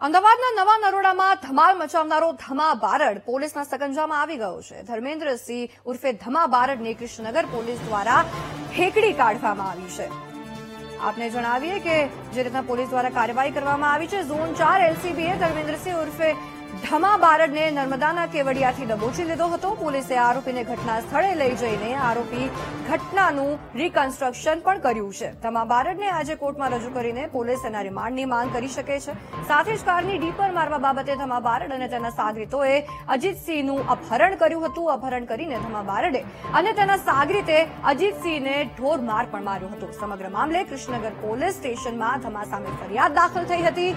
અમદાવાદના નવા નરોડામાં ધમાલ મચાવનારો ધમા બારડ પોલીસના સકંજામાં આવી ગયો છે। ધર્મેન્દ્રસિંહ ઉર્ફે ધમા બારડને કૃષ્ણનગર પોલીસ દ્વારા હેકડી કાઢવામાં આવી છે। આપને જણાવીએ કે જે રીતના પોલીસ દ્વારા કાર્યવાહી કરવામાં આવી છે, ઝોન 4 એલસીબીએ ધર્મેન્દ્રસિંહ ઉર્ફે ધમા બારડને નર્મદાના કેવડિયાથી દબોચી લીધો હતો। પોલીસે આરોપીને ઘટના સ્થળે લઈ જઈને આરોપી ઘટનાનું રિકન્સ્ટ્રક્શન પણ કર્યું છે। ધમા બારડને આજે કોર્ટમાં રજૂ કરીને પોલીસ તેના રિમાન્ડની માંગ કરી શકે છે। સાથે જ કારની ડીપર મારવા બાબતે ધમા બારડ અને તેના સાગરીતોએ અજીતસિંહનું અપહરણ કર્યું હતું। અપહરણ કરીને ધમા બારડે અને તેના સાગરીતે અજીતસિંહને ઢોર માર પણ માર્યો હતો। સમગ્ર મામલે કૃષ્ણનગર પોલીસ સ્ટેશનમાં ધમા સામે ફરિયાદ દાખલ થઈ હતી।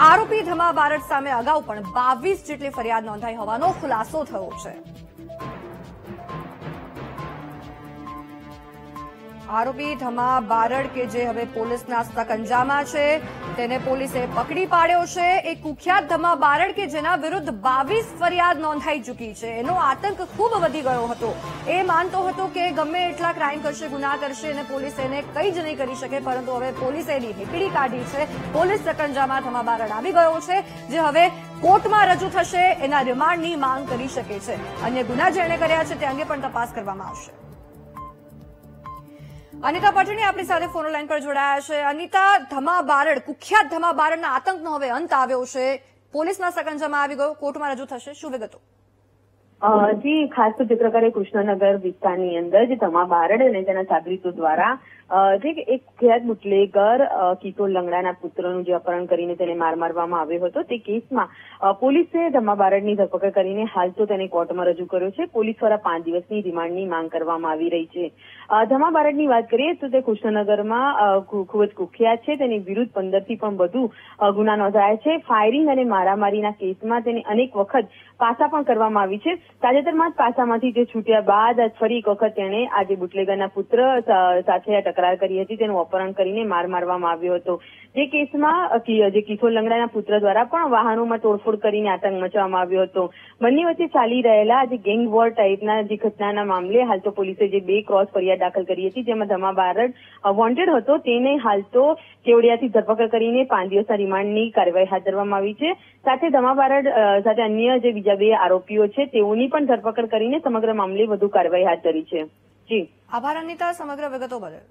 આરોપી ધમા બારડ સામે અગાઉ પણ 22 જેટલી ફરિયાદ નોંધાઈ હોવાનો ખુલાસો થયો છે। આરોપી ધમા બારડ કે જે હવે પોલીસના સકંજામાં છે, તેને પોલીસે પકડી પાડ્યો છે। એક કુખ્યાત ધમા બારડ કે જેના વિરુદ્ધ 22 ફરિયાદ નોંધાઈ ચૂકી છે, એનો આતંક ખૂબ વધી ગયો હતો। એ માનતો હતો કે ગમે એટલા ક્રાઇમ કરશે, ગુના કરશે અને પોલીસ એને કંઈ જ નહીં કરી શકે, પરંતુ હવે પોલીસે એની હેકડી કાઢી છે। પોલીસ સકંજામાં ધમા બારડ આવી ગયો છે, જે હવે કોર્ટમાં રજૂ થશે, એના રિમાન્ડની માંગ કરી શકે છે। અન્ય ગુના જેણે કર્યા છે તે અંગે પણ તપાસ કરવામાં આવશે। અનિતા પટણી આપણી સાથે ફોન લાઈન પર જોડાયા છે। અનિતા, ધમા બારડ, કુખ્યાત ધમા બારડના આતંકનો હવે અંત આવ્યો છે, પોલીસના સકંજામાં આવી ગયો, કોર્ટમાં રજૂ થશે, શું વિગતો? જી, ખાસ તો જે પ્રકારે કૃષ્ણનગર વિસ્તારની અંદર જે ધમા બારડ અને તેના સાગરીતો દ્વારા જે એક કુખ્યાત બુટલેગર કિશોર લંગડાના પુત્રનું જે અપહરણ કરીને તેને મારવામાં આવ્યો હતો, તે કેસમાં પોલીસે ધમા બારડની ધરપકડ કરીને હાલ તો તેને કોર્ટમાં રજૂ કર્યો છે। પોલીસ દ્વારા 5 દિવસની રિમાન્ડની માંગ કરવામાં આવી રહી છે। ધમા બારડની વાત કરીએ તો તે કૃષ્ણનગરમાં ખૂબ જ કુખ્યાત છે। તેની વિરુદ્ધ 15 થી પણ વધુ ગુના નોંધાયા છે। ફાયરિંગ અને મારામારીના કેસમાં તેને અનેક વખત પાસા પણ કરવામાં આવી છે। તાજેતરમાં જ પાસામાંથી તે છૂટ્યા બાદ ફરી એક વખત તેણે આજે બુટલેગરના પુત્ર સાથે તકરાર કરી હતી, તેનું અપહરણ કરીને મારવામાં આવ્યો હતો। જે કેસમાં જે કિશોર લંગડાના પુત્ર દ્વારા પણ વાહનોમાં તોડફોડ કરીને આતંક મચાવવામાં આવ્યો હતો। બંને વચ્ચે ચાલી રહેલા જે ગેંગ વોર ટાઈપના જે ઘટનાના મામલે હાલ તો પોલીસે જે 2 ક્રોસ ફરિયાદ દાખલ કરી હતી, જેમાં ધમા બારડ વોન્ટેડ હતો, તેને હાલ તો કેવડિયાથી ધરપકડ કરીને 5 દિવસના રિમાન્ડની કાર્યવાહી હાથ ધરવામાં આવી છે। સાથે ધમા બારડ સાથે અન્ય જે બીજા 2 આરોપીઓ છે તેઓની પણ ધરપકડ કરીને સમગ્ર મામલે વધુ કાર્યવાહી હાથ ધરી છે। જી, આભાર અનિતા, સમગ્ર વિગતો બદલ।